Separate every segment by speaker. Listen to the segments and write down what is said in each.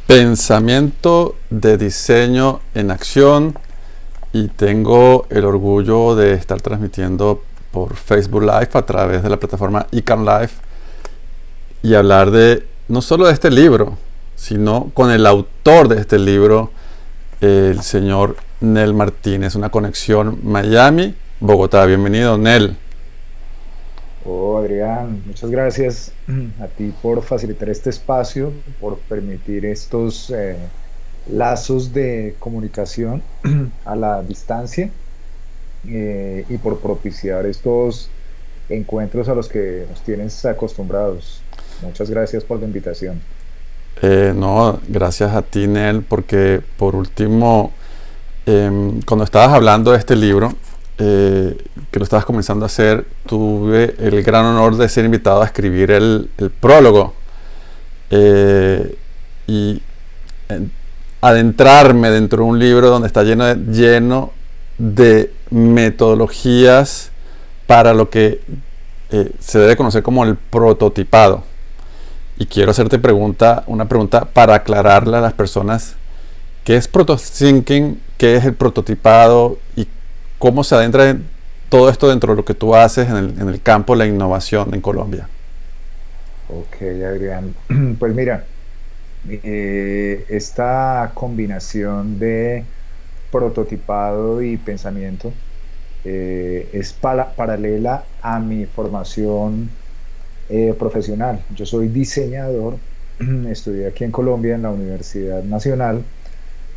Speaker 1: Pensamiento de diseño en acción, y tengo el orgullo de estar transmitiendo por Facebook Live a través de la plataforma ICANN Live y hablar de no solo de este libro, sino con el autor de este libro, el señor Nel Martínez. Una conexión Miami-Bogotá. Bienvenido, Nel.
Speaker 2: Oh, Adrián, muchas gracias a ti por facilitar este espacio, por permitir estos lazos de comunicación a la distancia, y por propiciar estos encuentros a los que nos tienes acostumbrados. Muchas gracias por la invitación.
Speaker 1: No, gracias a ti, Nel, porque por último, cuando estabas hablando de este libro, que lo estabas comenzando a hacer, tuve el gran honor de ser invitado a escribir el prólogo, eh, y en- adentrarme dentro de un libro donde está lleno de metodologías para lo que se debe conocer como el prototipado. Y quiero hacerte una pregunta para aclararle a las personas qué es protothinking, qué es el prototipado y cómo se adentra en todo esto dentro de lo que tú haces en el campo de la innovación en Colombia.
Speaker 2: Ok, Adrián. Pues mira, esta combinación de prototipado y pensamiento es paralela a mi formación profesional. Yo soy diseñador, estudié aquí en Colombia en la Universidad Nacional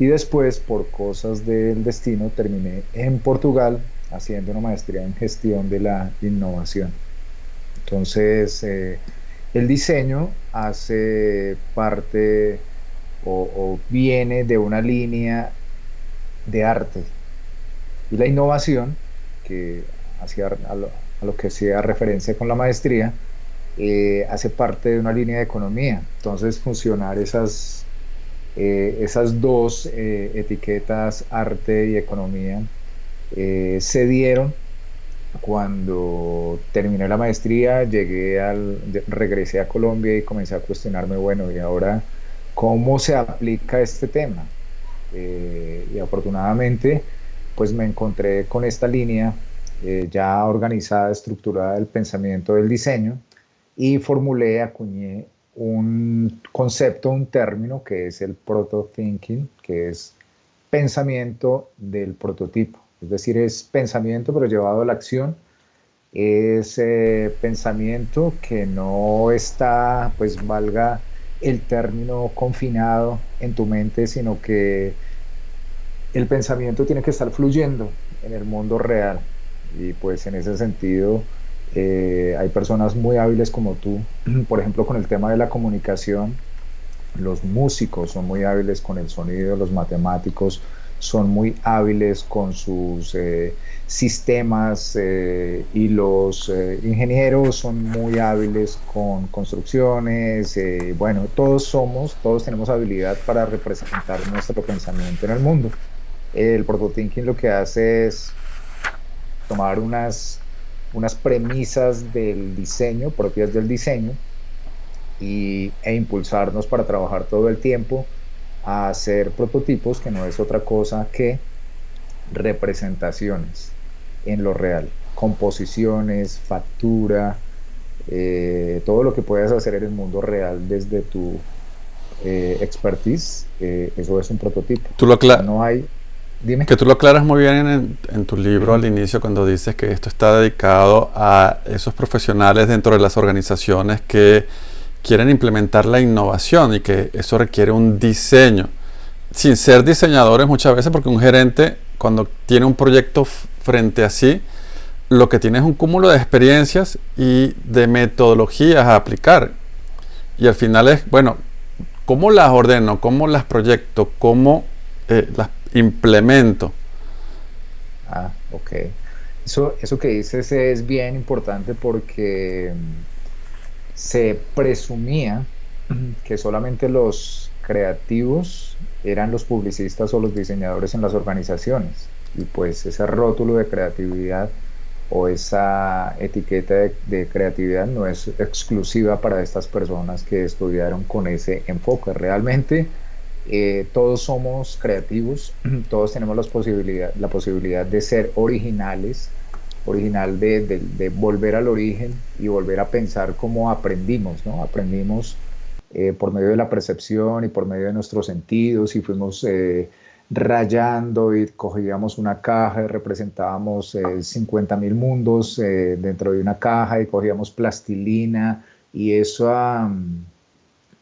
Speaker 2: y después, por cosas del destino, terminé en Portugal haciendo una maestría en gestión de la innovación. Entonces, el diseño hace parte o viene de una línea de arte y la innovación, que hacia a lo que hacía referencia con la maestría, hace parte de una línea de economía. Entonces, funcionar esas dos etiquetas, arte y economía, se dieron cuando terminé la maestría, regresé a Colombia y comencé a cuestionarme, bueno, ¿y ahora cómo se aplica este tema? Y afortunadamente, pues me encontré con esta línea ya organizada, estructurada del pensamiento del diseño y acuñé un concepto, un término que es el proto-thinking, que es pensamiento del prototipo. Es decir, es pensamiento pero llevado a la acción, es pensamiento que no está, pues valga el término, confinado en tu mente, sino que el pensamiento tiene que estar fluyendo en el mundo real. Y pues en ese sentido, hay personas muy hábiles como tú, por ejemplo, con el tema de la comunicación. Los músicos son muy hábiles con el sonido, los matemáticos son muy hábiles con sus sistemas, y los ingenieros son muy hábiles con construcciones. Bueno, todos tenemos habilidad para representar nuestro pensamiento en el mundo. El protothinking lo que hace es tomar unas premisas del diseño, propias del diseño, e impulsarnos para trabajar todo el tiempo a hacer prototipos, que no es otra cosa que representaciones en lo real, composiciones, factura, todo lo que puedas hacer en el mundo real desde tu expertise. Eso es un prototipo.
Speaker 1: Tú lo
Speaker 2: O sea,
Speaker 1: acla-
Speaker 2: no hay,
Speaker 1: que
Speaker 2: dime.
Speaker 1: tú lo aclaras muy bien en tu libro al inicio cuando dices que esto está dedicado a esos profesionales dentro de las organizaciones que quieren implementar la innovación y que eso requiere un diseño. Sin ser diseñadores muchas veces, porque un gerente cuando tiene un proyecto frente a sí, lo que tiene es un cúmulo de experiencias y de metodologías a aplicar. Y al final es, bueno, ¿cómo las ordeno? ¿Cómo las proyecto? ¿Cómo las implemento?
Speaker 2: Ah, ok. Eso que dices es bien importante porque se presumía que solamente los creativos eran los publicistas o los diseñadores en las organizaciones. Y pues ese rótulo de creatividad o esa etiqueta de creatividad no es exclusiva para estas personas que estudiaron con ese enfoque. Realmente, Todos somos creativos, todos tenemos la posibilidad de ser originales, de volver al origen y volver a pensar cómo aprendimos, ¿no? Aprendimos por medio de la percepción y por medio de nuestros sentidos y fuimos rayando y cogíamos una caja y representábamos 50.000 mundos dentro de una caja y cogíamos plastilina y esa,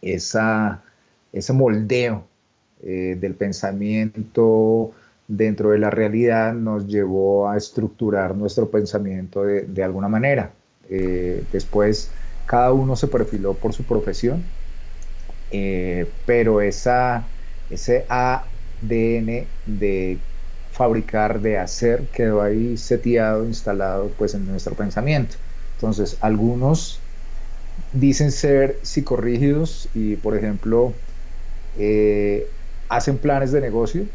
Speaker 2: ese moldeo del pensamiento dentro de la realidad nos llevó a estructurar nuestro pensamiento de alguna manera. Después, cada uno se perfiló por su profesión, pero ese ADN de fabricar, de hacer, quedó ahí seteado, instalado pues en nuestro pensamiento. Entonces, algunos dicen ser psicorrígidos y, por ejemplo, eh, hacen planes de negocio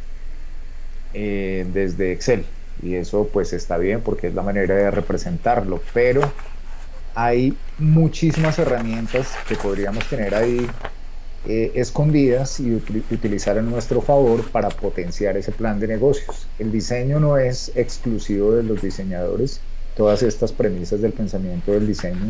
Speaker 2: desde Excel. Y eso pues está bien porque es la manera de representarlo, pero hay muchísimas herramientas que podríamos tener ahí escondidas y utilizar en nuestro favor para potenciar ese plan de negocios. El diseño no es exclusivo de los diseñadores. Todas estas premisas del pensamiento del diseño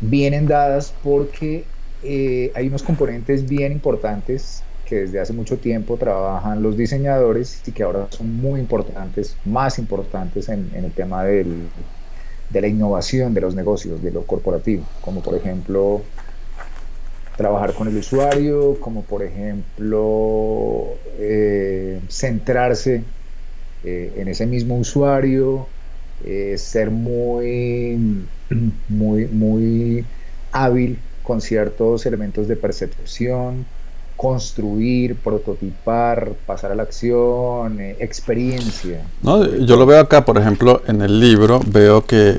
Speaker 2: vienen dadas porque hay unos componentes bien importantes que desde hace mucho tiempo trabajan los diseñadores y que ahora son muy importantes, más importantes en el tema de la innovación de los negocios, de lo corporativo, como por ejemplo trabajar con el usuario, como por ejemplo centrarse en ese mismo usuario, ser muy hábil con ciertos elementos de percepción, construir, prototipar, pasar a la acción, experiencia.
Speaker 1: No,
Speaker 2: Sobre
Speaker 1: yo lo
Speaker 2: todo.
Speaker 1: veo acá, por ejemplo, en el libro, veo que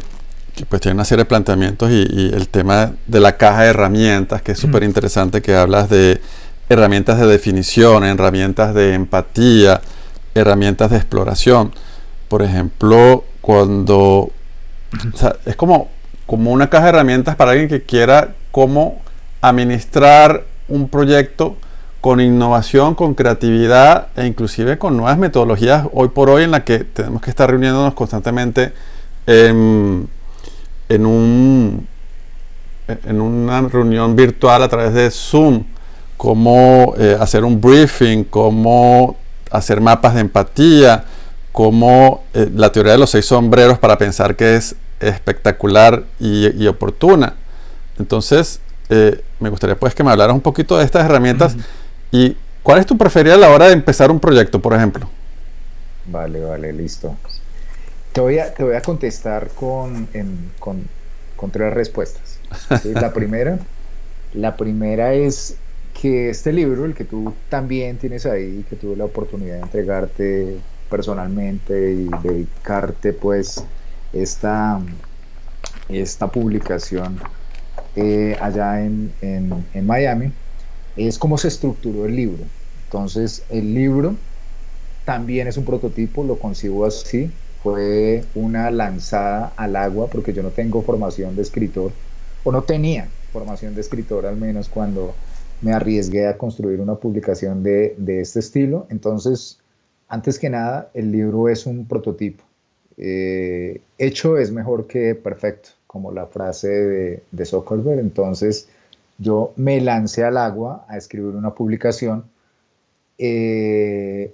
Speaker 1: pues tiene una serie de planteamientos y el tema de la caja de herramientas, que es súper interesante, que hablas de herramientas de definición, herramientas de empatía, herramientas de exploración. Por ejemplo, o sea, es como una caja de herramientas para alguien que quiera cómo administrar un proyecto con innovación, con creatividad e inclusive con nuevas metodologías hoy por hoy en la que tenemos que estar reuniéndonos constantemente en, en, un, en una reunión virtual a través de Zoom, cómo hacer un briefing, cómo hacer mapas de empatía, cómo la teoría de los 6 sombreros para pensar que es espectacular y oportuna. Entonces, me gustaría pues que me hablaras un poquito de estas herramientas y cuál es tu preferida a la hora de empezar un proyecto, por ejemplo.
Speaker 2: Vale, vale, listo. Te voy a contestar con tres respuestas. ¿Sí? La primera es que este libro, el que tú también tienes ahí, que tuve la oportunidad de entregarte personalmente y dedicarte pues esta, esta publicación allá en Miami, es cómo se estructuró el libro. Entonces, el libro también es un prototipo, lo concibo así. Fue una lanzada al agua porque yo no tengo formación de escritor, o no tenía formación de escritor al menos cuando me arriesgué a construir una publicación de este estilo. Entonces, antes que nada, el libro es un prototipo. Hecho es mejor que perfecto, como la frase de Zuckerberg. Entonces, yo me lancé al agua a escribir una publicación eh,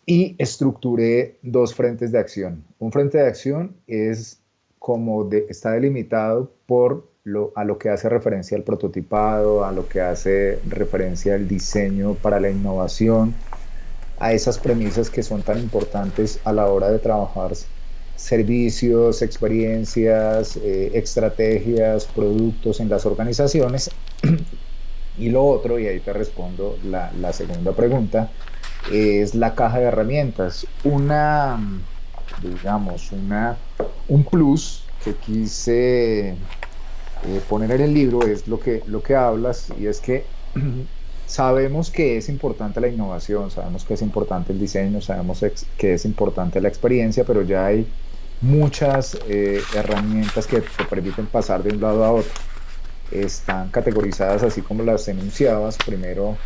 Speaker 2: y estructuré dos frentes de acción. Un frente de acción es está delimitado a lo que hace referencia al prototipado, a lo que hace referencia al diseño para la innovación, a esas premisas que son tan importantes a la hora de trabajar servicios, experiencias, estrategias, productos en las organizaciones. Y lo otro, y ahí te respondo la segunda pregunta, es la caja de herramientas. Digamos, un plus que quise poner en el libro es lo que hablas, y es que sabemos que es importante la innovación, sabemos que es importante el diseño, sabemos que es importante la experiencia, pero ya hay muchas herramientas que te permiten pasar de un lado a otro. Están categorizadas así como las enunciabas. Primero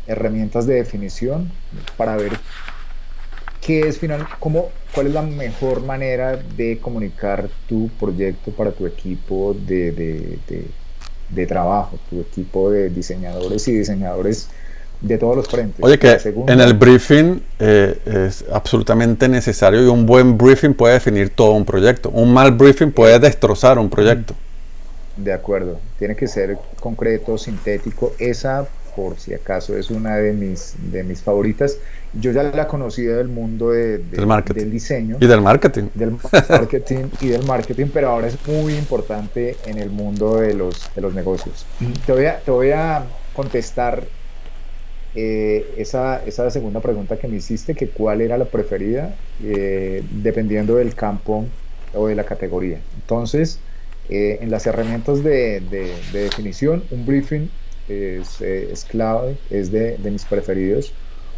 Speaker 2: herramientas de definición para ver qué es cuál es la mejor manera de comunicar tu proyecto para tu equipo de trabajo, tu equipo de diseñadores y diseñadores de todos los frentes.
Speaker 1: Oye,
Speaker 2: La
Speaker 1: que en el
Speaker 2: segunda,
Speaker 1: briefing es absolutamente necesario y un buen briefing puede definir todo un proyecto. Un mal briefing puede
Speaker 2: eh,
Speaker 1: destrozar un proyecto.
Speaker 2: de acuerdo, tiene que ser concreto, sintético. Esa, por si acaso, es una de mis favoritas. Yo ya la conocía del mundo
Speaker 1: Del marketing.
Speaker 2: del diseño,
Speaker 1: Y del marketing.
Speaker 2: del marketing y del marketing, pero ahora es muy importante en el mundo de los negocios. Te voy a contestar esa segunda pregunta que me hiciste, que cuál era la preferida, dependiendo del campo o de la categoría. Entonces, en las herramientas de definición, un briefing es clave, es de mis preferidos,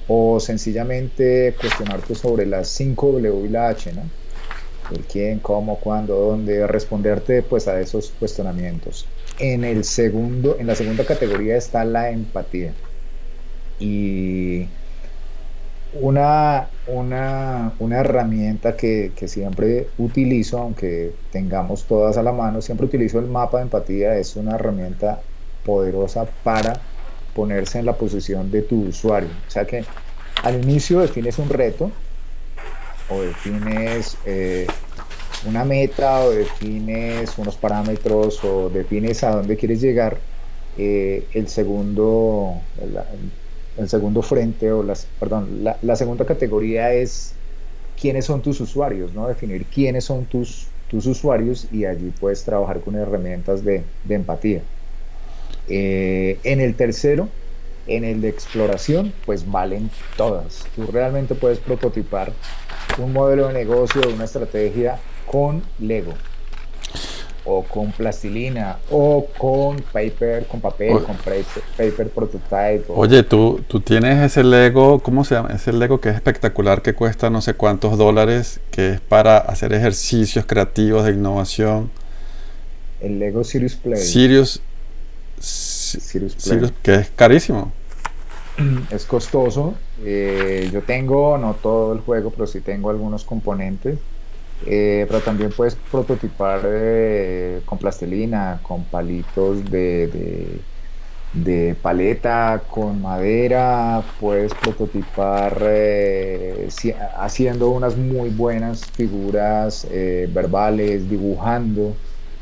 Speaker 2: o sencillamente cuestionarte sobre las 5 W y la H, ¿no? El quién, cómo, cuándo, dónde, responderte pues a esos cuestionamientos. En la segunda categoría está la empatía. Y una herramienta que siempre utilizo, aunque tengamos todas a la mano, siempre utilizo el mapa de empatía. Es una herramienta poderosa para ponerse en la posición de tu usuario. O sea que al inicio defines un reto o defines una meta o defines unos parámetros o defines a dónde quieres llegar. El segundo, el segundo frente o perdón, la segunda categoría es quiénes son tus usuarios, ¿no? Definir quiénes son tus usuarios y allí puedes trabajar con herramientas de empatía. En el tercero, en el de exploración, pues valen todas. Tú realmente puedes prototipar un modelo de negocio, una estrategia con Lego o con plastilina o con papel,
Speaker 1: O-
Speaker 2: con paper prototype.
Speaker 1: Oye, tú tienes ese Lego, ¿cómo se llama? Ese Lego que es espectacular, que cuesta no sé cuántos dólares, que es para hacer ejercicios creativos de innovación.
Speaker 2: El Lego Serious Play.
Speaker 1: Sirius,
Speaker 2: Serious
Speaker 1: Sirius,
Speaker 2: Play.
Speaker 1: que es carísimo.
Speaker 2: Es costoso. Yo tengo, no todo el juego, pero sí tengo algunos componentes. Pero también puedes prototipar con plastilina, con palitos de paleta, con madera. Puedes prototipar haciendo unas muy buenas figuras verbales, dibujando,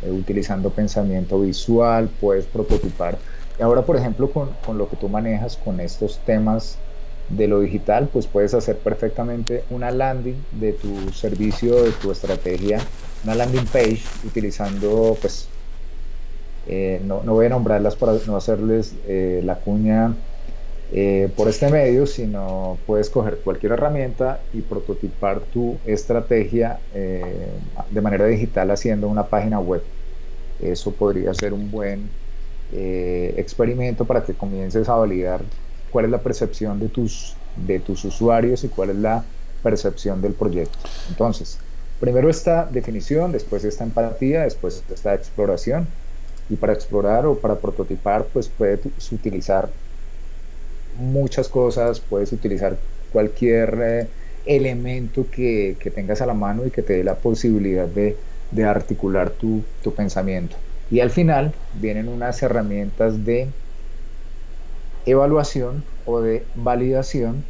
Speaker 2: utilizando pensamiento visual. Puedes prototipar. Y ahora, por ejemplo, con lo que tú manejas, con estos temas de lo digital, pues puedes hacer perfectamente una landing de tu servicio, de tu estrategia, una landing page utilizando, pues, no voy a nombrarlas para no hacerles la cuña por este medio, sino puedes coger cualquier herramienta y prototipar tu estrategia de manera digital haciendo una página web. Eso podría ser un buen experimento para que comiences a validar cuál es la percepción de tus usuarios y cuál es la percepción del proyecto. Entonces, primero está definición, después está empatía, después está exploración. Y para explorar o para prototipar, pues puedes utilizar muchas cosas, puedes utilizar cualquier elemento que tengas a la mano y que te dé la posibilidad de articular tu pensamiento. Y al final vienen unas herramientas de evaluación o de validación.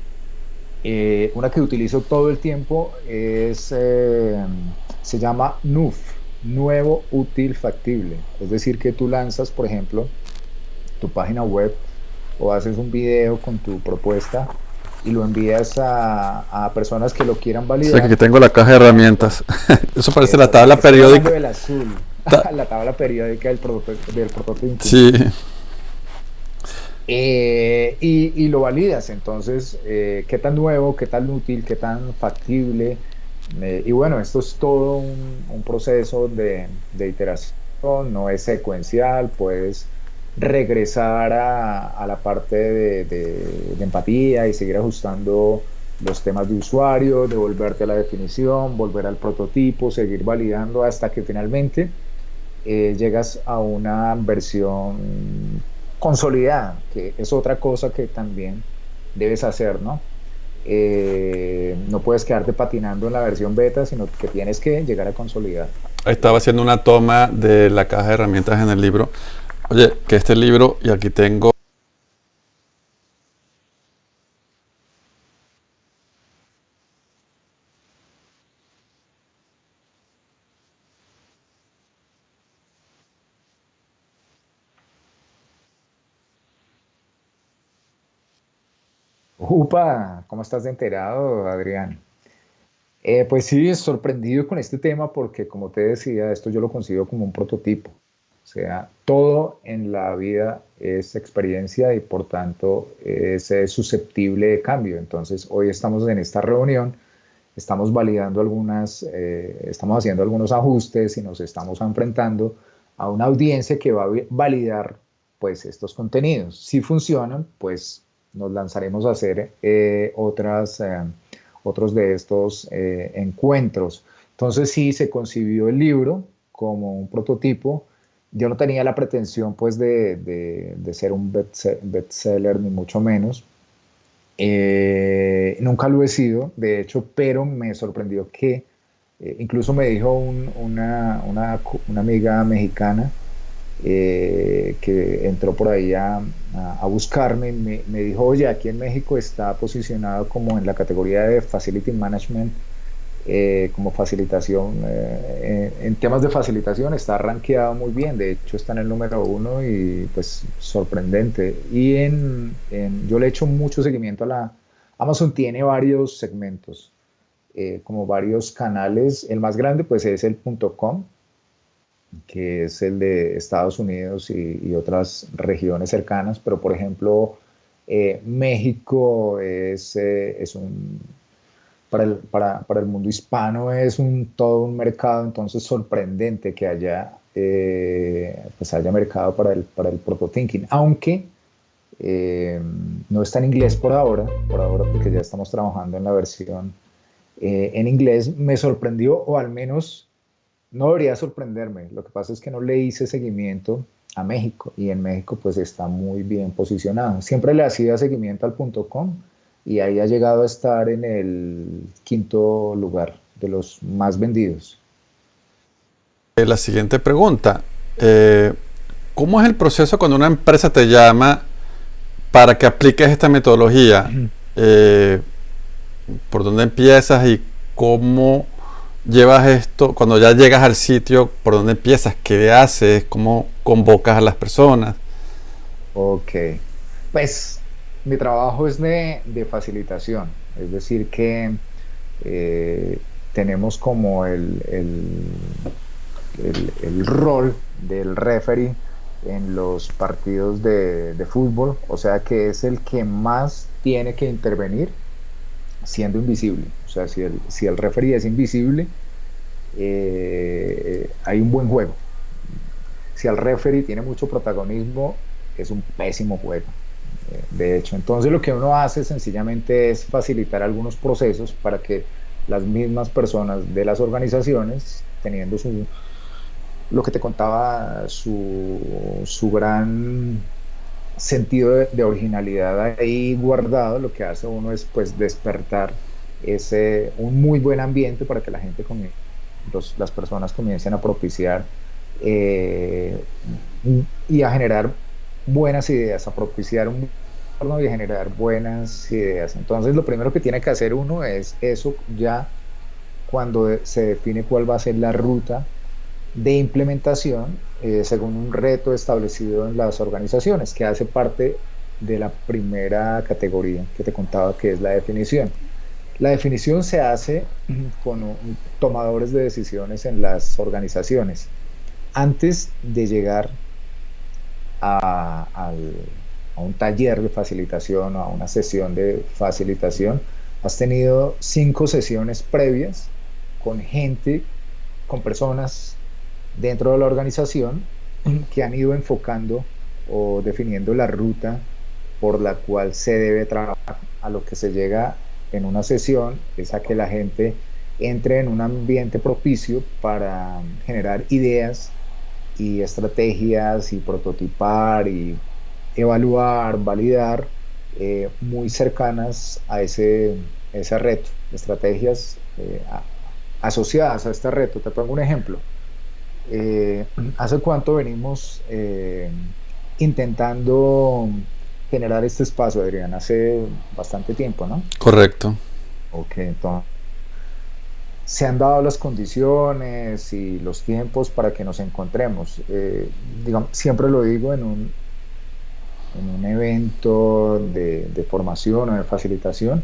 Speaker 2: Una que utilizo todo el tiempo se llama NUF, nuevo útil factible. Es decir, que tú lanzas, por ejemplo, tu página web o haces un video con tu propuesta y lo envías a personas que lo quieran
Speaker 1: Sé que aquí
Speaker 2: validar.
Speaker 1: tengo la caja de herramientas. Eso parece la
Speaker 2: Exacto,
Speaker 1: tabla
Speaker 2: te estoy hablando
Speaker 1: periódica.
Speaker 2: del azul,
Speaker 1: Ta-
Speaker 2: la tabla periódica del prototipo.
Speaker 1: sí.
Speaker 2: Y lo validas. Entonces, qué tan nuevo, qué tan útil, qué tan factible. Y bueno, esto es todo un proceso de iteración, no es secuencial. Puedes regresar a la parte de empatía y seguir ajustando los temas de usuario, devolverte a la definición, volver al prototipo, seguir validando hasta que finalmente llegas a una versión consolidada, que es otra cosa que también debes hacer, ¿no? No puedes quedarte patinando en la versión beta, sino que tienes que llegar a consolidar.
Speaker 1: Estaba haciendo una toma de la caja de herramientas en el libro. Oye, que este libro, y aquí tengo.
Speaker 2: Upa, ¿cómo estás de enterado, Adrián? Pues sí, sorprendido con este tema porque, como te decía, esto yo lo considero como un prototipo. O sea, todo en la vida es experiencia y por tanto es susceptible de cambio. Entonces, hoy estamos en esta reunión, estamos validando estamos haciendo algunos ajustes y nos estamos enfrentando a una audiencia que va a validar pues estos contenidos. Si funcionan, pues nos lanzaremos a hacer otros de estos encuentros. Entonces sí, se concibió el libro como un prototipo. Yo no tenía la pretensión pues de ser un bestseller ni mucho menos. Nunca lo he sido, de hecho, pero me sorprendió que incluso me dijo una amiga mexicana que entró por ahí a buscarme, me dijo, oye, aquí en México está posicionado como en la categoría de Facility Management, como facilitación, en temas de facilitación está rankeado muy bien, de hecho está en el número uno y pues sorprendente. Y yo le he hecho mucho seguimiento a Amazon tiene varios segmentos, como varios canales, el más grande pues es el .com, que es el de Estados Unidos y otras regiones cercanas, pero por ejemplo, México es para el mundo hispano es todo un mercado, entonces sorprendente que pues haya mercado para el protothinking, aunque eh, no está en inglés por ahora porque ya estamos trabajando en la versión en inglés. Me sorprendió, o al menos no debería sorprenderme. Lo que pasa es que no le hice seguimiento a México y en México pues está muy bien posicionado. Siempre le hacía seguimiento al .com y ahí ha llegado a estar en el quinto lugar de los más vendidos.
Speaker 1: La siguiente pregunta. eh, ¿Cómo es el proceso cuando una empresa te llama para que apliques esta metodología? Eh, ¿Por dónde empiezas y cómo llevas esto? Cuando ya llegas al sitio, ¿por dónde empiezas? ¿Qué haces? ¿Cómo convocas a las personas?
Speaker 2: Ok, pues mi trabajo es de facilitación, es decir, que eh, tenemos como el rol del referee en los partidos de fútbol, o sea que es el que más tiene que intervenir siendo invisible. O sea, si el referee es invisible, hay un buen juego. Si el referee tiene mucho protagonismo, es un pésimo juego. De hecho, entonces lo que uno hace sencillamente es facilitar algunos procesos para que las mismas personas de las organizaciones, teniendo lo que te contaba, su gran sentido de originalidad ahí guardado, lo que hace uno es pues despertar un muy buen ambiente para que la gente las personas comiencen a propiciar eh, y a generar buenas ideas, a propiciar un entorno y a generar buenas ideas. Entonces, lo primero que tiene que hacer uno es eso ya cuando se define cuál va a ser la ruta de implementación según un reto establecido en las organizaciones, que hace parte de la primera categoría que te contaba, que es la definición. La definición se hace con tomadores de decisiones en las organizaciones. Antes de llegar a, al- a un taller de facilitación o a una sesión de facilitación, has tenido 5 sesiones previas con gente, con personas dentro de la organización que han ido enfocando o definiendo la ruta por la cual se debe trabajar. A lo que se llega en una sesión es a que la gente entre en un ambiente propicio para generar ideas y estrategias y prototipar evaluar, validar, muy cercanas a ese reto, estrategias asociadas a este reto. Te pongo un ejemplo. Eh, ¿Hace cuánto venimos intentando generar este espacio, Adrián? Hace bastante tiempo, ¿no?
Speaker 1: Correcto.
Speaker 2: Ok, entonces se han dado las condiciones y los tiempos para que nos encontremos. Digamos, siempre lo digo en un evento de formación o de facilitación.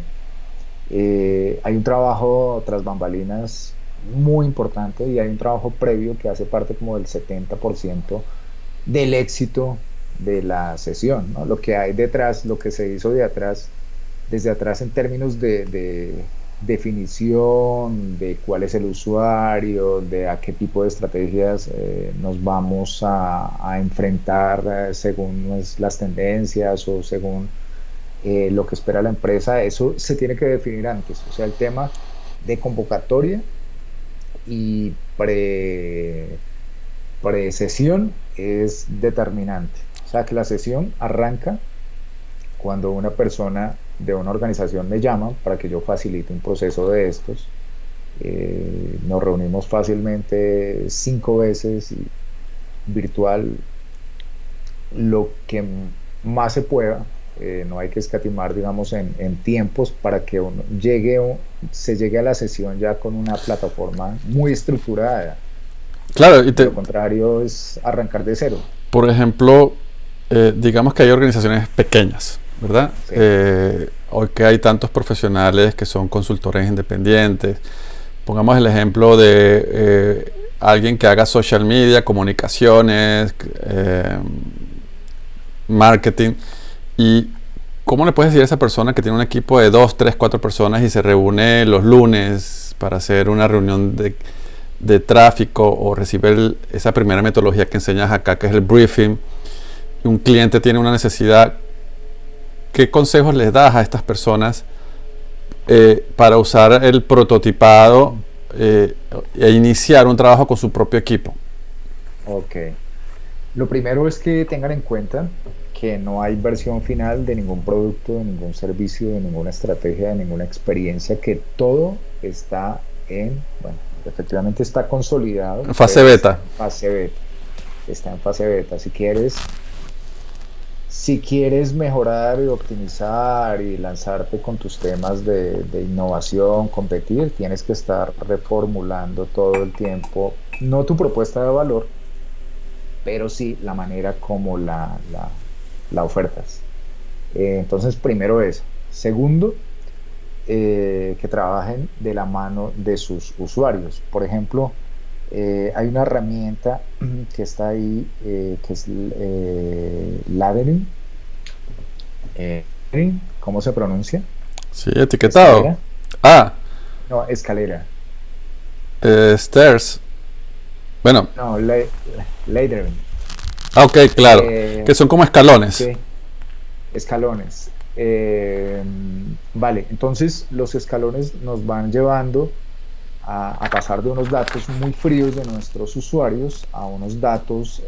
Speaker 2: Hay un trabajo tras bambalinas muy importante y hay un trabajo previo que hace parte como del 70% del éxito de la sesión, ¿no? Lo que hay detrás, lo que se hizo de atrás, desde atrás en términos de definición de cuál es el usuario, de a qué tipo de estrategias nos vamos a enfrentar según las tendencias o según lo que espera la empresa, eso se tiene que definir antes. O sea, el tema de convocatoria y pre-sesión es determinante. O sea, que la sesión arranca cuando una persona de una organización me llama para que yo facilite un proceso de estos. Nos reunimos fácilmente 5 veces virtual, lo que más se pueda. No hay que escatimar, digamos, en tiempos para que uno se llegue a la sesión ya con una plataforma muy estructurada.
Speaker 1: Claro,
Speaker 2: De lo contrario es arrancar de cero.
Speaker 1: por ejemplo, digamos que hay organizaciones pequeñas, ¿verdad?
Speaker 2: Sí,
Speaker 1: Hoy que hay tantos profesionales que son consultores independientes. Pongamos el ejemplo de alguien que haga social media, comunicaciones, marketing. ¿Y cómo le puedes decir a esa persona que tiene un equipo de 2, 3, 4 personas y se reúne los lunes para hacer una reunión de tráfico o recibir esa primera metodología que enseñas acá, que es el briefing, y un cliente tiene una necesidad? ¿Qué consejos les das a estas personas para usar el prototipado e iniciar un trabajo con su propio equipo?
Speaker 2: ok. Lo primero es que tengan en cuenta que no hay versión final de ningún producto, de ningún servicio, de ninguna estrategia, de ninguna experiencia, que todo está bueno, efectivamente está consolidado,
Speaker 1: Fase
Speaker 2: pero está
Speaker 1: beta.
Speaker 2: en fase beta. Está en fase beta. Si quieres mejorar y optimizar y lanzarte con tus temas de innovación, competir, tienes que estar reformulando todo el tiempo, no tu propuesta de valor, pero sí la manera como la ofertas. Entonces, primero eso. Segundo, que trabajen de la mano de sus usuarios. Por ejemplo, hay una herramienta que está ahí, que es Laddering. ¿Cómo se pronuncia?
Speaker 1: Sí, etiquetado.
Speaker 2: ¿Escalera?
Speaker 1: Ah,
Speaker 2: No, escalera.
Speaker 1: stairs. Bueno,
Speaker 2: No, Laddering.
Speaker 1: ok, claro. Que son como escalones.
Speaker 2: Sí, escalones. Vale, entonces los escalones nos van llevando a pasar de unos datos muy fríos de nuestros usuarios a unos datos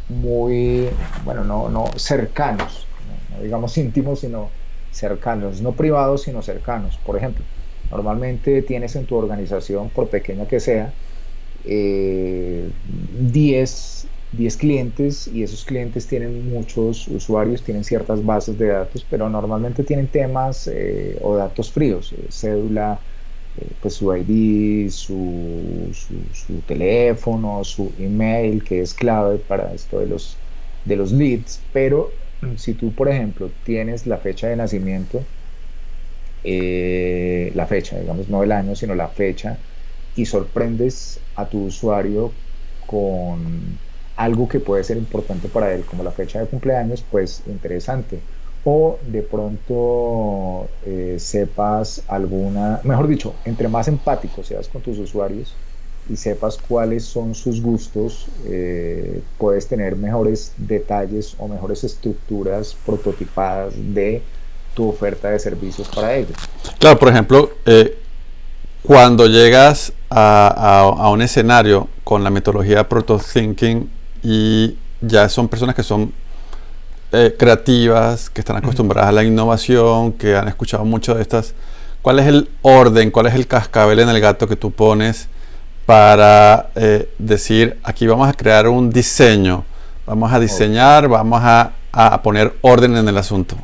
Speaker 2: muy, bueno, no cercanos, no digamos íntimos, sino cercanos, no privados, sino cercanos. Por ejemplo, normalmente tienes en tu organización, por pequeña que sea, 10 clientes y esos clientes tienen muchos usuarios, tienen ciertas bases de datos, pero normalmente tienen temas o datos fríos, cédula, pues su ID, su teléfono, su email, que es clave para esto de los leads. Pero si tú, por ejemplo, tienes la fecha de nacimiento, la fecha, digamos, no el año, sino la fecha, y sorprendes a tu usuario con algo que puede ser importante para él, como la fecha de cumpleaños, pues interesante. O de pronto sepas alguna, mejor dicho, entre más empático seas con tus usuarios y sepas cuáles son sus gustos, puedes tener mejores detalles o mejores estructuras prototipadas de tu oferta de servicios para ellos.
Speaker 1: Claro, por ejemplo, cuando llegas a un escenario con la metodología Proto Thinking y ya son personas que son creativas, que están acostumbradas a la innovación, que han escuchado mucho de estas. ¿Cuál es el orden, cuál es el cascabel en el gato que tú pones para decir, aquí vamos a crear un diseño, vamos a diseñar, vamos a poner orden en el asunto?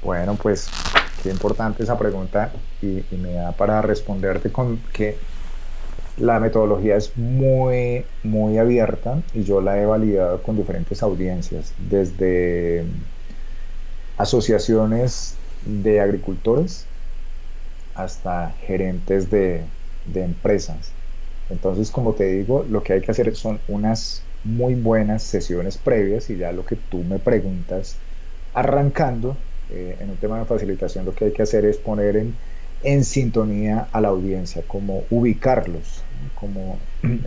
Speaker 2: Bueno, pues qué importante esa pregunta y me da para responderte con que la metodología es muy, muy abierta y yo la he validado con diferentes audiencias, desde asociaciones de agricultores hasta gerentes de empresas. Entonces, como te digo, lo que hay que hacer son unas muy buenas sesiones previas y ya lo que tú me preguntas, arrancando en un tema de facilitación, lo que hay que hacer es poner en sintonía a la audiencia, como ubicarlos, ¿no? Como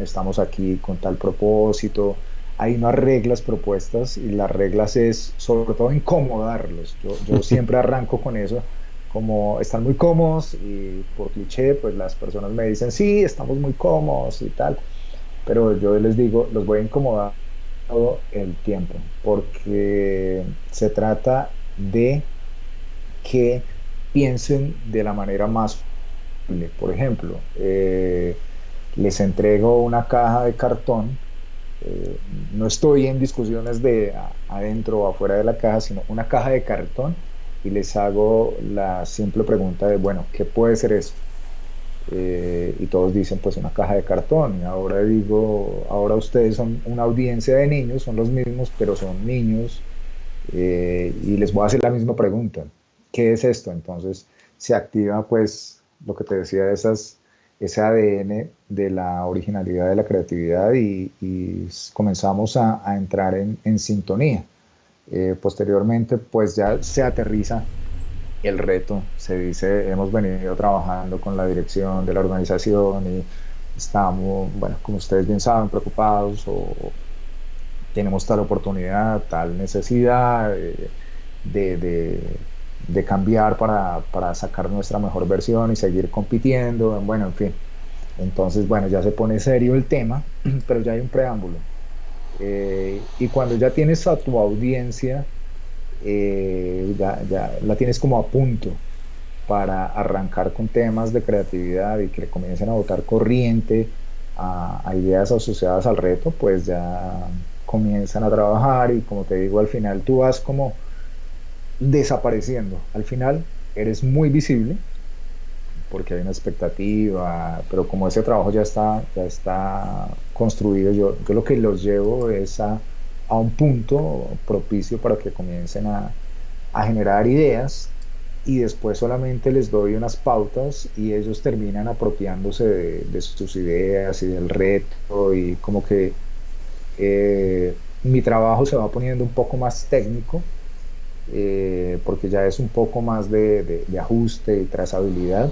Speaker 2: estamos aquí con tal propósito. Hay unas reglas propuestas y las reglas es sobre todo incomodarlos. Yo siempre arranco con eso, como están muy cómodos y por cliché, pues las personas me dicen, sí, estamos muy cómodos y tal, pero yo les digo, los voy a incomodar todo el tiempo, porque se trata de que piensen de la manera más posible. Por ejemplo, les entrego una caja de cartón, eh, no estoy en discusiones de adentro o afuera de la caja, sino una caja de cartón y les hago la simple pregunta de, bueno, ¿qué puede ser eso? Y todos dicen, pues una caja de cartón. Y ahora digo, ahora ustedes son una audiencia de niños, son los mismos, pero son niños. Y les voy a hacer la misma pregunta. ¿Qué es esto? Entonces se activa pues lo que te decía, ese ADN de la originalidad, de la creatividad y comenzamos a entrar en sintonía. Posteriormente pues ya se aterriza el reto, se dice, hemos venido trabajando con la dirección de la organización y estamos, bueno, como ustedes bien saben, preocupados o tenemos tal oportunidad, tal necesidad de, de- de cambiar para sacar nuestra mejor versión y seguir compitiendo, bueno, en fin. Entonces, bueno, ya se pone serio el tema, pero ya hay un preámbulo. Y cuando ya tienes a tu audiencia, ya la tienes como a punto para arrancar con temas de creatividad y que le comiencen a botar corriente a ideas asociadas al reto, pues ya comienzan a trabajar y como te digo, al final tú vas como desapareciendo. Al final eres muy visible porque hay una expectativa, pero como ese trabajo ya está construido, yo lo que los llevo es a un punto propicio para que comiencen a generar ideas y después solamente les doy unas pautas y ellos terminan apropiándose de sus ideas y del reto y como que mi trabajo se va poniendo un poco más técnico porque ya es un poco más de ajuste y trazabilidad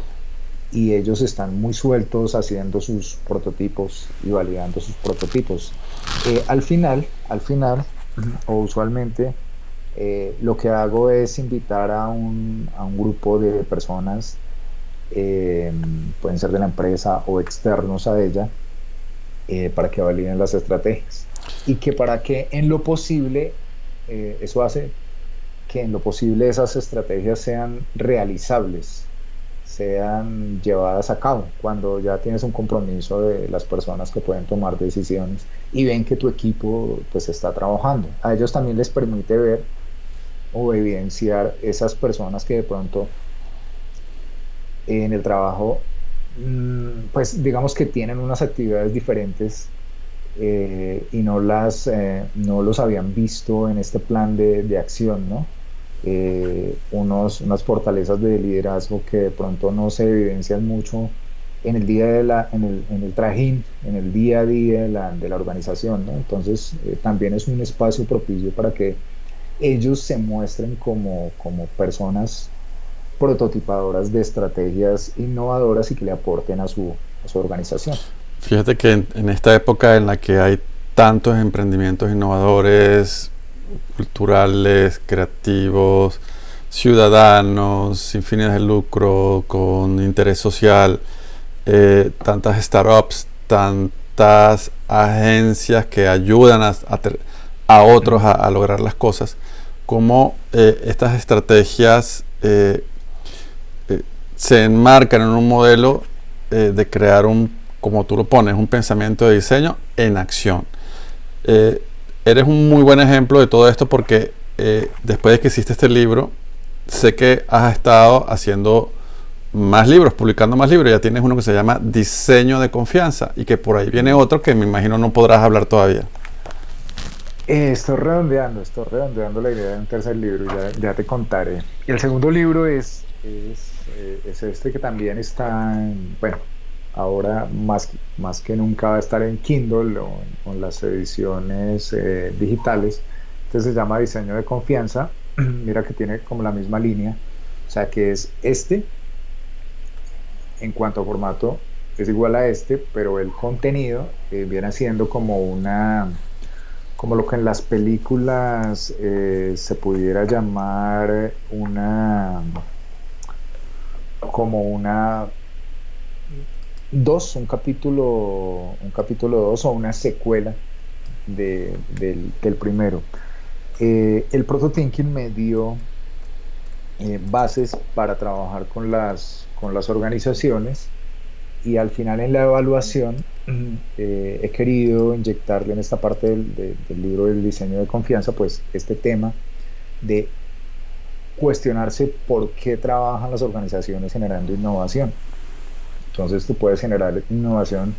Speaker 2: y ellos están muy sueltos haciendo sus prototipos y validando sus prototipos. Al final, o usualmente, lo que hago es invitar a un grupo de personas, eh, pueden ser de la empresa o externos a ella, para que validen las estrategias. Y que para que en lo posible, eso hace que en lo posible esas estrategias sean realizables, sean llevadas a cabo, cuando ya tienes un compromiso de las personas que pueden tomar decisiones y ven que tu equipo pues está trabajando. A ellos también les permite ver o evidenciar esas personas que de pronto en el trabajo, pues digamos que tienen unas actividades diferentes y no los habían visto en este plan de acción, ¿no? Unas fortalezas de liderazgo que de pronto no se evidencian mucho en el día en el trajín, en el día a día de la organización, ¿no? Entonces, también es un espacio propicio para que ellos se muestren como personas prototipadoras de estrategias innovadoras y que le aporten a su organización.
Speaker 1: Fíjate que en esta época en la que hay tantos emprendimientos innovadores, culturales, creativos, ciudadanos, sin fines de lucro, con interés social, tantas startups, tantas agencias que ayudan a otros a lograr las cosas, cómo estas estrategias se enmarcan en un modelo de crear como tú lo pones, un pensamiento de diseño en acción. Eres un muy buen ejemplo de todo esto porque después de que hiciste este libro, sé que has estado haciendo más libros, publicando más libros. Ya tienes uno que se llama Diseño de Confianza y que por ahí viene otro que me imagino no podrás hablar todavía.
Speaker 2: Estoy redondeando la idea de un tercer libro, ya te contaré. Y el segundo libro es este que también está, bueno, ahora más que nunca va a estar en Kindle o en las ediciones digitales. Este se llama Diseño de Confianza. Mira que tiene como la misma línea, o sea que es este, en cuanto a formato, es igual a este, pero el contenido viene siendo como lo que en las películas se pudiera llamar como una un capítulo 2 o una secuela del primero. El Protothinking me dio bases para trabajar con las organizaciones y al final en la evaluación he querido inyectarle en esta parte del libro del diseño de confianza, pues este tema de cuestionarse por qué trabajan las organizaciones generando innovación. Entonces tú puedes generar innovación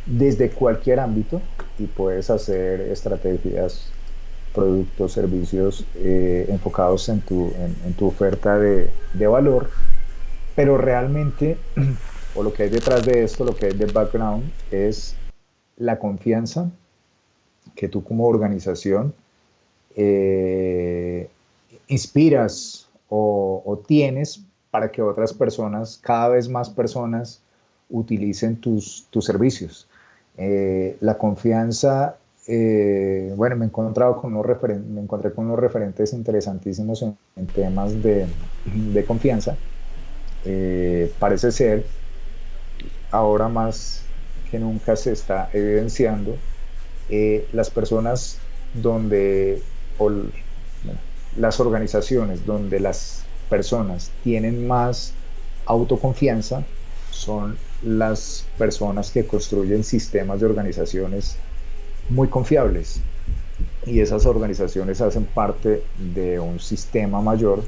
Speaker 2: desde cualquier ámbito y puedes hacer estrategias, productos, servicios enfocados en tu oferta de valor, pero realmente, o lo que hay detrás de esto, lo que hay de background, es la confianza que tú como organización eh, inspiras o tienes para que otras personas, cada vez más personas, utilicen tus servicios. La confianza, bueno, me encontré con unos referentes interesantísimos en temas de confianza. Parece ser ahora más que nunca se está evidenciando las personas donde, bueno, las organizaciones donde las personas tienen más autoconfianza son las personas que construyen sistemas de organizaciones muy confiables y esas organizaciones hacen parte de un sistema mayor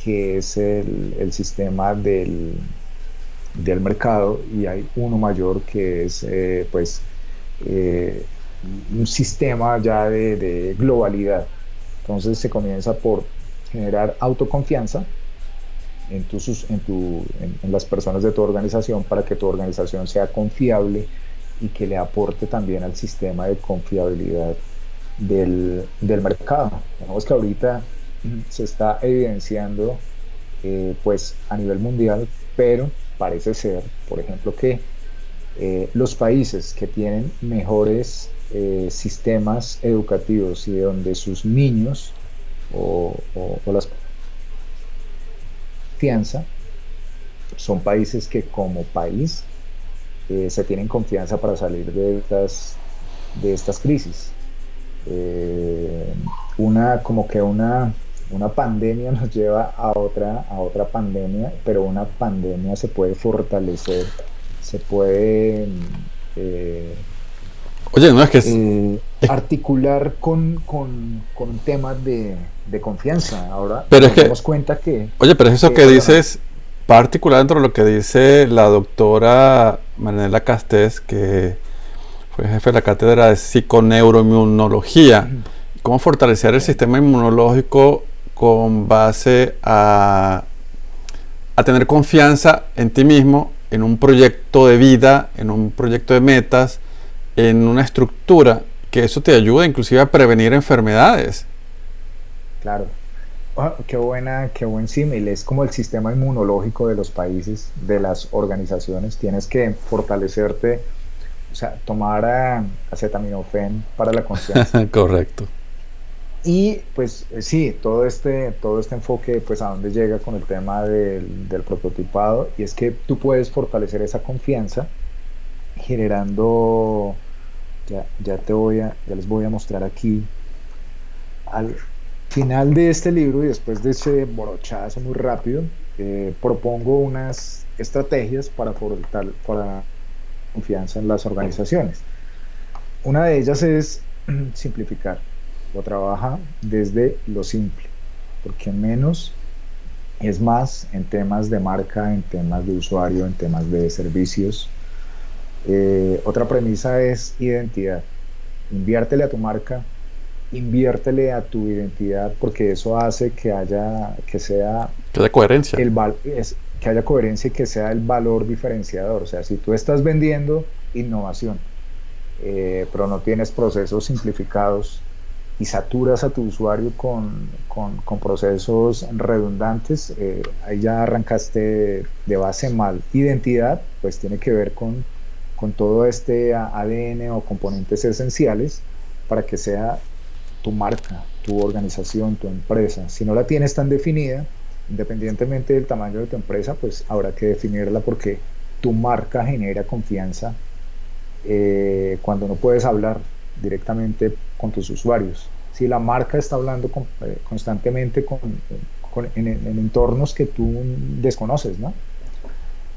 Speaker 2: que es el sistema del mercado y hay uno mayor que es pues eh, un sistema ya de globalidad. Entonces se comienza por generar autoconfianza en las personas de tu organización para que tu organización sea confiable y que le aporte también al sistema de confiabilidad del mercado. Vemos que ahorita se está evidenciando pues a nivel mundial, pero parece ser, por ejemplo, que los países que tienen mejores sistemas educativos y donde sus niños o las confianza son países que como país se tienen confianza para salir de estas crisis. Eh, como que una pandemia nos lleva a otra pandemia, pero una pandemia se puede fortalecer, se puede
Speaker 1: Oye, no es que
Speaker 2: articular con temas de confianza. Ahora
Speaker 1: pero es
Speaker 2: nos
Speaker 1: que,
Speaker 2: damos cuenta
Speaker 1: oye, pero es eso que
Speaker 2: perdóname.
Speaker 1: dices, particular dentro de lo que dice la doctora Marinela Castés, que fue jefe de la cátedra de psiconeuroinmunología, cómo fortalecer el sistema inmunológico con base a tener confianza en ti mismo, en un proyecto de vida, en un proyecto de metas, en una estructura, que eso te ayuda inclusive a prevenir enfermedades.
Speaker 2: Claro. Ah, qué buen símil. Es como el sistema inmunológico de los países, de las organizaciones. Tienes que fortalecerte, o sea, tomar acetaminofén para la confianza.
Speaker 1: Correcto.
Speaker 2: Y pues sí, todo este enfoque, pues a dónde llega con el tema del prototipado, y es que tú puedes fortalecer esa confianza generando, ya les voy a mostrar aquí al final de este libro y después de ese borochazo muy rápido, propongo unas estrategias para confianza en las organizaciones. Una de ellas es simplificar o trabaja desde lo simple, porque menos es más en temas de marca, en temas de usuario, en temas de servicios. Otra premisa es identidad. Inviértele a tu marca, inviértele a tu identidad, porque eso hace que sea
Speaker 1: Que haya coherencia.
Speaker 2: que haya coherencia y que sea el valor diferenciador. O sea, si tú estás vendiendo innovación, pero no tienes procesos simplificados y saturas a tu usuario con procesos redundantes, ahí ya arrancaste de base mal. Identidad, pues tiene que ver con todo este ADN o componentes esenciales para que sea tu marca, tu organización, tu empresa. Si no la tienes tan definida, independientemente del tamaño de tu empresa, pues habrá que definirla porque tu marca genera confianza cuando no puedes hablar directamente con tus usuarios. Si la marca está hablando constantemente en entornos que tú desconoces, ¿no?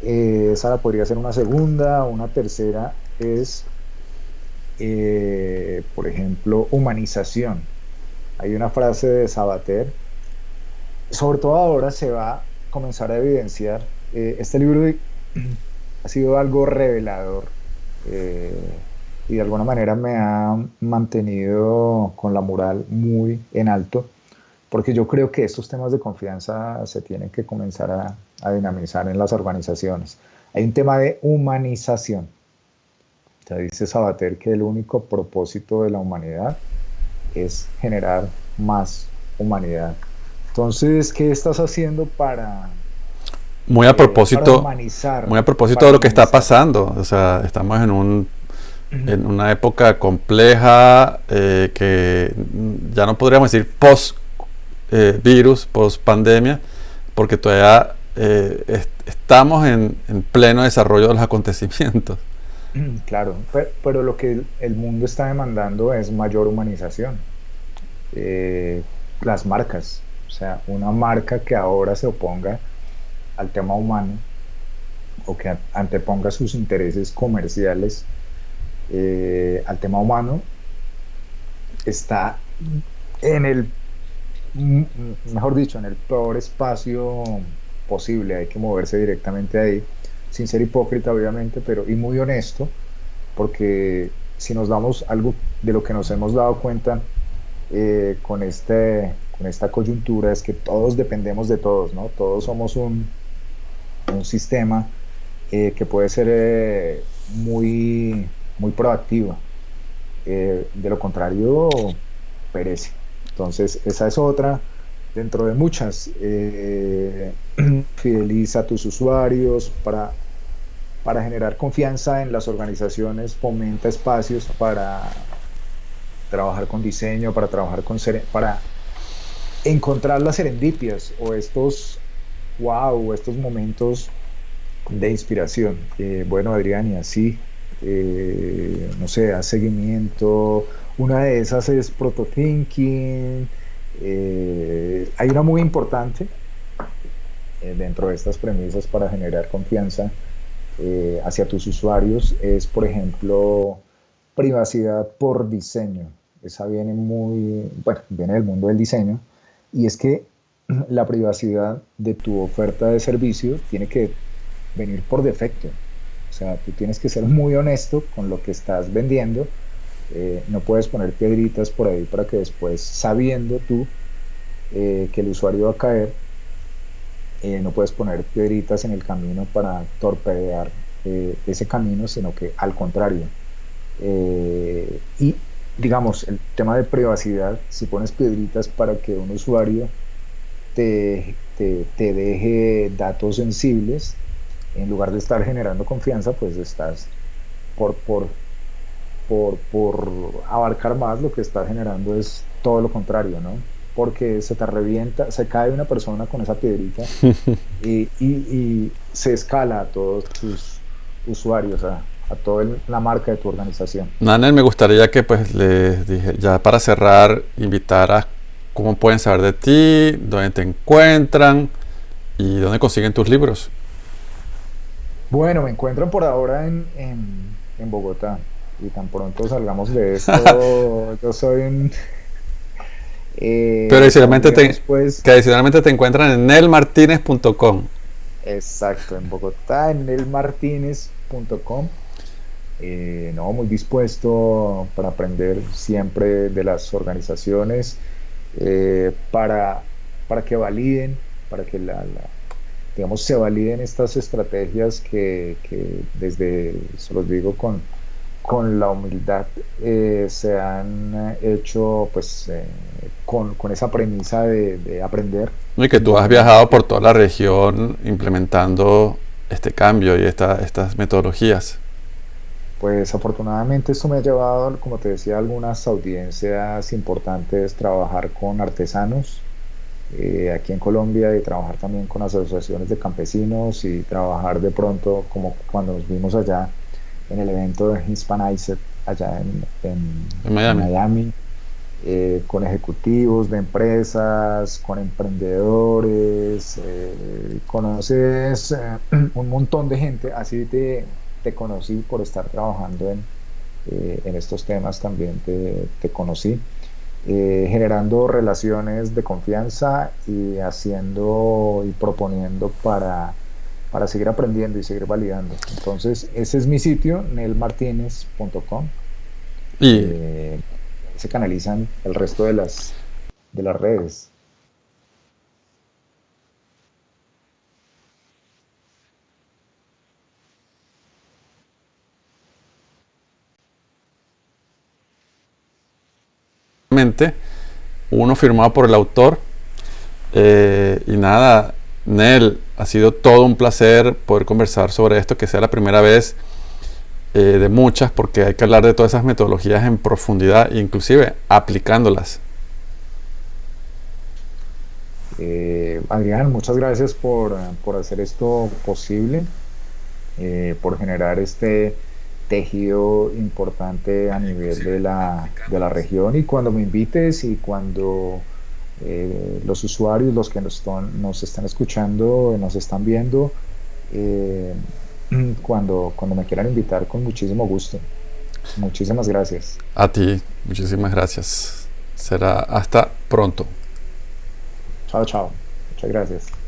Speaker 2: Esa podría ser una segunda. Una tercera es, por ejemplo, humanización. Hay una frase de Sabater, sobre todo ahora se va a comenzar a evidenciar. Este libro ha sido algo revelador, y de alguna manera me ha mantenido con la moral muy en alto, porque yo creo que estos temas de confianza se tienen que comenzar a dinamizar en las organizaciones. Hay un tema de humanización. O sea, dice Sabater que el único propósito de la humanidad es generar más humanidad. Entonces, ¿qué estás haciendo
Speaker 1: Muy a
Speaker 2: para
Speaker 1: propósito,
Speaker 2: humanizar?
Speaker 1: muy a propósito
Speaker 2: Para
Speaker 1: de lo que está
Speaker 2: humanizar.
Speaker 1: pasando. O sea, estamos en una época compleja, que ya no podríamos decir post virus, post pandemia, porque todavía estamos en pleno desarrollo de los acontecimientos.
Speaker 2: Claro, pero lo que el mundo está demandando es mayor humanización. Eh, las marcas, o sea, una marca que ahora se oponga al tema humano o que anteponga sus intereses comerciales al tema humano, está en mejor dicho, en el peor espacio posible. Hay que moverse directamente ahí, sin ser hipócrita, obviamente, pero y muy honesto, porque si nos damos algo de lo que nos hemos dado cuenta con esta coyuntura es que todos dependemos de todos, ¿no? Todos somos un sistema que puede ser muy proactivo. De lo contrario, perece. Entonces, esa es otra dentro de muchas. Fideliza a tus usuarios para generar confianza en las organizaciones, fomenta espacios para trabajar con diseño, para encontrar las serendipias o estos momentos de inspiración. Bueno, Adrián, y así, no sé, haz seguimiento. Una de esas es protothinking. Hay una muy importante dentro de estas premisas para generar confianza hacia tus usuarios, es, por ejemplo, privacidad por diseño. Esa viene del mundo del diseño, y es que la privacidad de tu oferta de servicio tiene que venir por defecto. O sea, tú tienes que ser muy honesto con lo que estás vendiendo. No puedes poner piedritas por ahí para que después, sabiendo tú que el usuario va a caer, no puedes poner piedritas en el camino para torpedear ese camino, sino que al contrario. Y digamos, el tema de privacidad, si pones piedritas para que un usuario te deje datos sensibles, en lugar de estar generando confianza, pues estás por, por, por abarcar más, lo que estás generando es todo lo contrario, ¿no? Porque se te revienta, se cae una persona con esa piedrita y se escala a todos tus usuarios, a toda la marca de tu organización.
Speaker 1: Nanel, me gustaría que pues les dije, ya para cerrar, invitaras cómo pueden saber de ti, dónde te encuentran y dónde consiguen tus libros.
Speaker 2: Bueno, me encuentran por ahora en Bogotá y tan pronto salgamos de esto, yo soy un
Speaker 1: Pero
Speaker 2: Estados Unidos,
Speaker 1: que
Speaker 2: pues,
Speaker 1: adicionalmente te encuentran en nelmartinez.com.
Speaker 2: exacto, en Bogotá, en elmartinez.com. No, muy dispuesto para aprender siempre de las organizaciones, para que validen, para que digamos, se validen estas estrategias que desde, se los digo con la humildad, se han hecho pues con esa premisa de aprender
Speaker 1: Y que tú has viajado
Speaker 2: indudablemente.
Speaker 1: por toda la región implementando este cambio y estas metodologías.
Speaker 2: Pues afortunadamente esto me ha llevado, como te decía, a algunas audiencias importantes, trabajar con artesanos aquí en Colombia y trabajar también con asociaciones de campesinos y trabajar de pronto, como cuando nos vimos allá en el evento de Hispanize allá
Speaker 1: En
Speaker 2: en
Speaker 1: Miami.
Speaker 2: Miami, con ejecutivos de empresas, con emprendedores, conoces un montón de gente, así te conocí por estar trabajando en estos temas, también te conocí, generando relaciones de confianza y haciendo y proponiendo para seguir aprendiendo y seguir validando. Entonces, ese es mi sitio, nelmartinez.com.
Speaker 1: Y
Speaker 2: Se canalizan el resto de las redes.
Speaker 1: realmente uno firmado por el autor. Y nada, Nel, ha sido todo un placer poder conversar sobre esto, que sea la primera vez de muchas, porque hay que hablar de todas esas metodologías en profundidad, inclusive aplicándolas.
Speaker 2: Adrián, muchas gracias por hacer esto posible, por generar este tejido importante a nivel de la región y cuando me invites y cuando los usuarios, los que nos están escuchando, nos están viendo, eh, cuando me quieran invitar, con muchísimo gusto. Muchísimas gracias.
Speaker 1: A ti, muchísimas gracias. Será hasta pronto.
Speaker 2: Chao, chao. Muchas gracias.